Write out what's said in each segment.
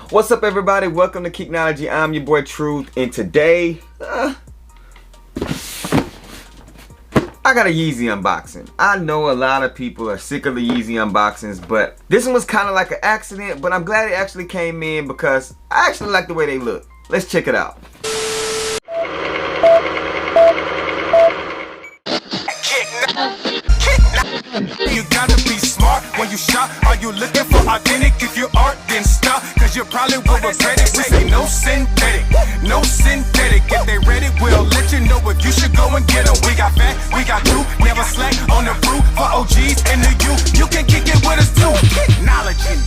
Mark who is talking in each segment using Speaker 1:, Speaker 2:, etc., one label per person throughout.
Speaker 1: What's up, everybody? Welcome to Geeknology. I'm your boy Truth, and today I got a Yeezy unboxing. I know a lot of people are sick of the Yeezy unboxings, but this one was kind of like an accident, but I'm glad it actually came in because I actually like the way they look. Let's check it out.
Speaker 2: You gotta be smart when you shop. Are you looking for authentic? If you aren't, then stop, cause you probably will regret it. We say no synthetic, no synthetic. If they ready, we'll let you know if you should go and get them. We got fat, we got two, never slack on the brew. For OGs and the you can kick it with us too. Technology.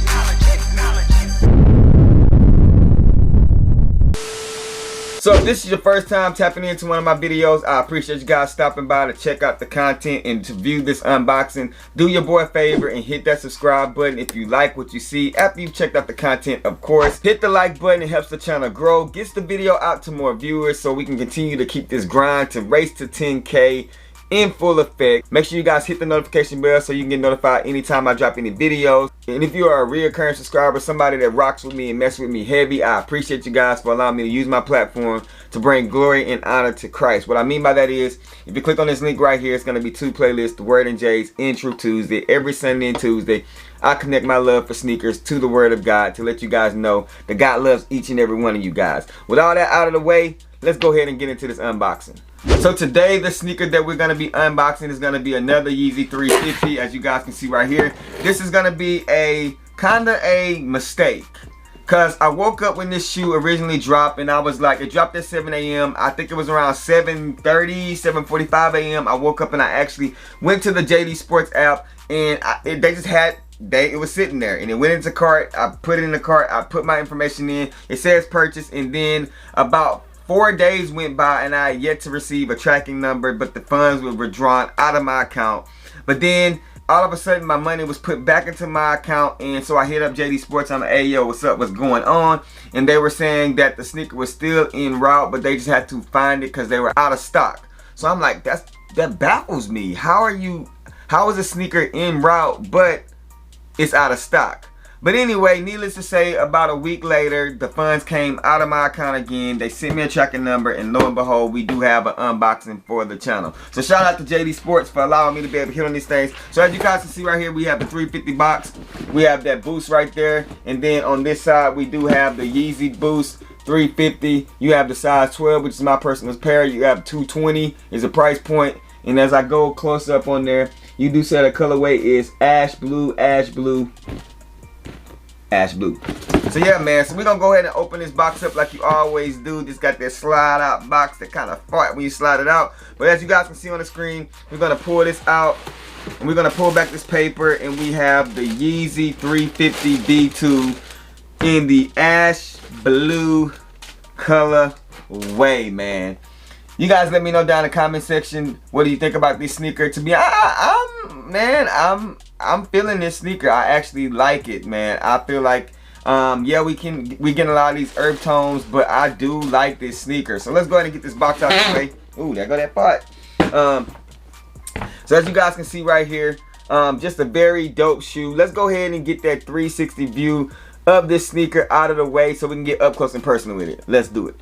Speaker 1: So if this is your first time tapping into one of my videos, I appreciate you guys stopping by to check out the content and to view this unboxing. Do your boy a favor and hit that subscribe button if you like what you see. After you've checked out the content, of course, hit the like button. It helps the channel grow, gets the video out to more viewers so we can continue to keep this grind to race to 10K in full effect. Make sure you guys hit the notification bell so you can get notified anytime I drop any videos. And if you are a reoccurring subscriber, somebody that rocks with me and messes with me heavy, I appreciate you guys for allowing me to use my platform to bring glory and honor to Christ. What I mean by that is, if you click on this link right here, it's going to be two playlists, The Word and J's Intro Tuesday. Every Sunday and Tuesday, I connect my love for sneakers to the Word of God to let you guys know that God loves each and every one of you guys. With all that out of the way, let's go ahead and get into this unboxing. So today, the sneaker that we're going to be unboxing is going to be another Yeezy 350, as you guys can see right here. This is going to be a kind of a mistake, because I woke up when this shoe originally dropped, and I was like, it dropped at 7 a.m. I think it was around 7:30, 7:45 a.m. I woke up and I actually went to the JD Sports app, and they just had, it was sitting there, and it went into cart. I put it in the cart. I put my information in. It says purchase, and then about 4 days went by and I had yet to receive a tracking number, but the funds were withdrawn out of my account. But then all of a sudden my money was put back into my account, and so I hit up JD Sports. I'm like, hey yo, what's up, what's going on? And they were saying that the sneaker was still en route, but they just had to find it because they were out of stock. So I'm like, that baffles me. How is a sneaker en route but it's out of stock? But anyway, needless to say, about a week later, the funds came out of my account again. They sent me a tracking number, and lo and behold, we do have an unboxing for the channel. So shout out to JD Sports for allowing me to be able to hit on these things. So as you guys can see right here, we have the 350 box. We have that Boost right there. And then on this side, we do have the Yeezy Boost 350. You have the size 12, which is my personal pair. You have 220 is a price point. And as I go close up on there, you do say the colorway is ash blue, ash blue, ash blue. So yeah, man, so we're gonna go ahead and open this box up like you always do. This got that slide out box that kind of fart when you slide it out. But as you guys can see on the screen, we're gonna pull this out and we're gonna pull back this paper, and we have the Yeezy 350 V2 in the ash blue color way, man. You guys let me know down in the comment section, what do you think about this sneaker? To be I'm feeling this sneaker. I actually like it, man. I feel like yeah, we get a lot of these earth tones, but I do like this sneaker. So let's go ahead and get this box out of the way. Ooh, there go that part. So as you guys can see right here, just a very dope shoe. Let's go ahead and get that 360 view of this sneaker out of the way so we can get up close and personal with it. Let's do it.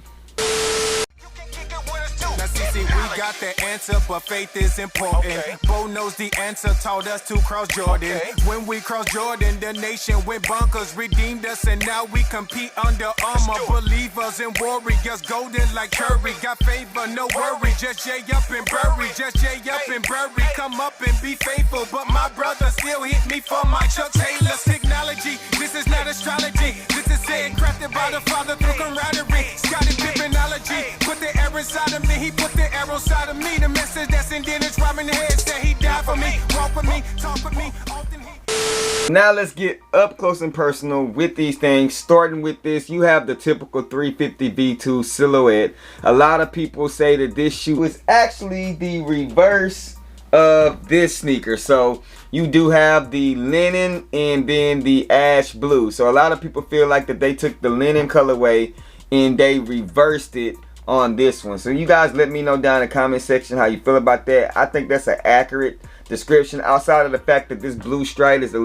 Speaker 2: We got the answer, but faith is important. Bo knows the answer, taught us to cross Jordan. When we crossed Jordan, the nation went bonkers, redeemed us, and now we compete under armor. Believers and warriors, golden like Curry. Got favor, no worry, just Jay up and bury. Just Jay up and bury, come up and be faithful. But my brother still hit me for my Chuck Taylor's technology. This is not astrology, this is said, crafted by the Father through camaraderie. Scotty Pippenology, put the arrow inside of me, he put the arrow inside of me. The message that's in there is robbing the head, said he died for me, walk with me, talk with me, often he...
Speaker 1: Now let's get up close and personal with these things. Starting with this, you have the typical 350 V2 silhouette. A lot of people say that this shoe is actually the reverse of this sneaker. So you do have the linen and then the ash blue. So a lot of people feel like that they took the linen colorway and they reversed it on this one. So you guys let me know down in the comment section how you feel about that. I think that's an accurate description, outside of the fact that this blue stripe is a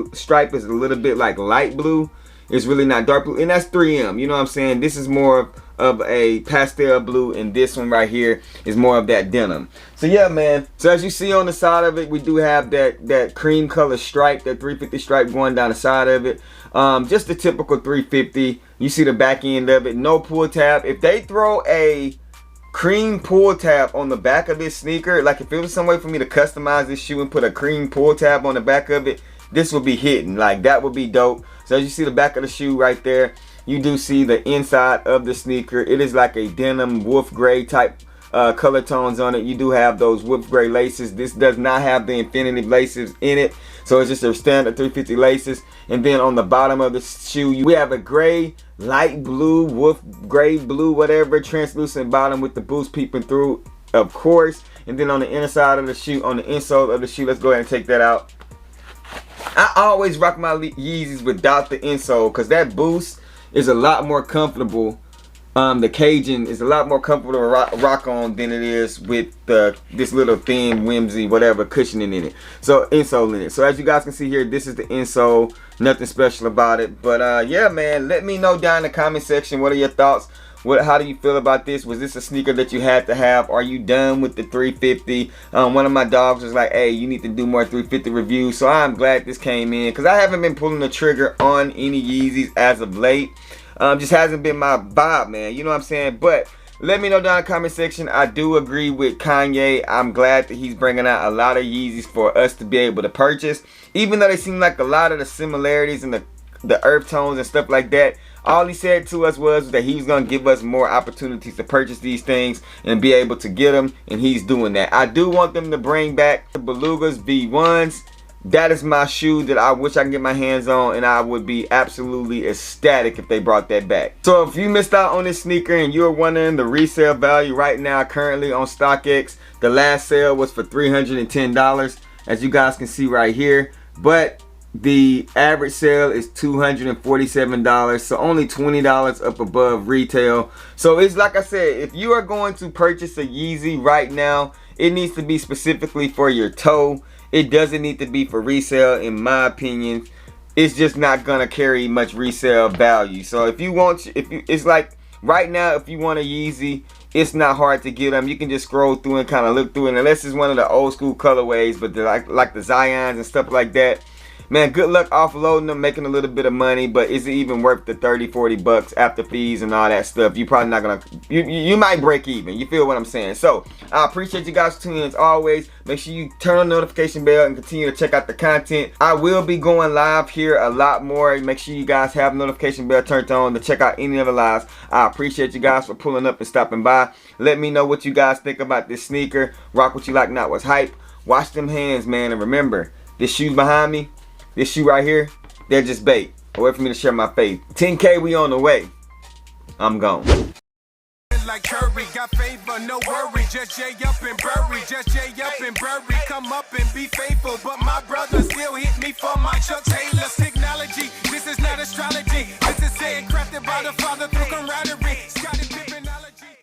Speaker 1: little bit like light blue It's really not dark blue, and that's 3M. You know what I'm saying? This is more of a pastel blue, and this one right here is more of that denim. So yeah, man. So as you see on the side of it, we do have that cream color stripe, that 350 stripe going down the side of it. Just the typical 350. You see the back end of it, no pull tab. If they throw a cream pull tab on the back of this sneaker, like if it was some way for me to customize this shoe and put a cream pull tab on the back of it, this would be hitting. Like, that would be dope. So as you see the back of the shoe right there, you do see the inside of the sneaker. It is like a denim wolf gray type color tones on it. You do have those wolf gray laces. This does not have the infinity laces in it, so it's just a standard 350 laces. And then on the bottom of the shoe, we have a gray, light blue, wolf gray blue, whatever, translucent bottom with the boost peeping through, of course. And then on the inner side of the shoe, on the insole of the shoe, let's go ahead and take that out. I always rock my Yeezys without the insole, because that boost is a lot more comfortable. The Cajun is a lot more comfortable to rock on than it is with this little thin, whimsy, whatever, cushioning in it. So, insole in it. So, as you guys can see here, this is the insole. Nothing special about it. But, yeah, man, let me know down in the comment section, what are your thoughts? How do you feel about this? Was this a sneaker that you had to have? Are you done with the 350? One of my dogs was like, hey, you need to do more 350 reviews. So I'm glad this came in, because I haven't been pulling the trigger on any Yeezys as of late. Just hasn't been my vibe, man. You know what I'm saying? But let me know down in the comment section. I do agree with Kanye. I'm glad that he's bringing out a lot of Yeezys for us to be able to purchase. Even though they seem like a lot of the similarities and the earth tones and stuff like that. All he said to us was that he's going to give us more opportunities to purchase these things and be able to get them, and he's doing that. I do want them to bring back the Belugas V1s. That is my shoe that I wish I could get my hands on, and I would be absolutely ecstatic if they brought that back. So if you missed out on this sneaker and you're wondering the resale value right now currently on StockX, the last sale was for $310, as you guys can see right here. But the average sale is $247, so only $20 up above retail. So it's like I said, if you are going to purchase a Yeezy right now, it needs to be specifically for your toe. It doesn't need to be for resale, in my opinion. It's just not gonna carry much resale value. So if you want, it's like right now, if you want a Yeezy, it's not hard to get them. You can just scroll through and kind of look through it, unless it's one of the old school colorways, but like the Zions and stuff like that. Man, good luck offloading them, making a little bit of money, but is it even worth the 30-40 bucks after fees and all that stuff? You're probably not gonna, you might break even. You feel what I'm saying? So I appreciate you guys tuning in as always. Make sure you turn on the notification bell and continue to check out the content. I will be going live here a lot more. Make sure you guys have notification bell turned on to check out any of the lives. I appreciate you guys for pulling up and stopping by. Let me know what you guys think about this sneaker. Rock what you like, not what's hype. Wash them hands, man, and remember, this shoe's behind me. This shoe right here, they're just bait. A way for me to share my faith. 10K, we on the way. I'm gone.
Speaker 2: Like Curry, got favor, no worry. Just Jay up and bury, just Jay up and bury. Come up and be faithful, but my brother still hit me for my Chuck Taylor technology. This is not astrology. This is saying crafted by the Father through camaraderie. Scottie Pippen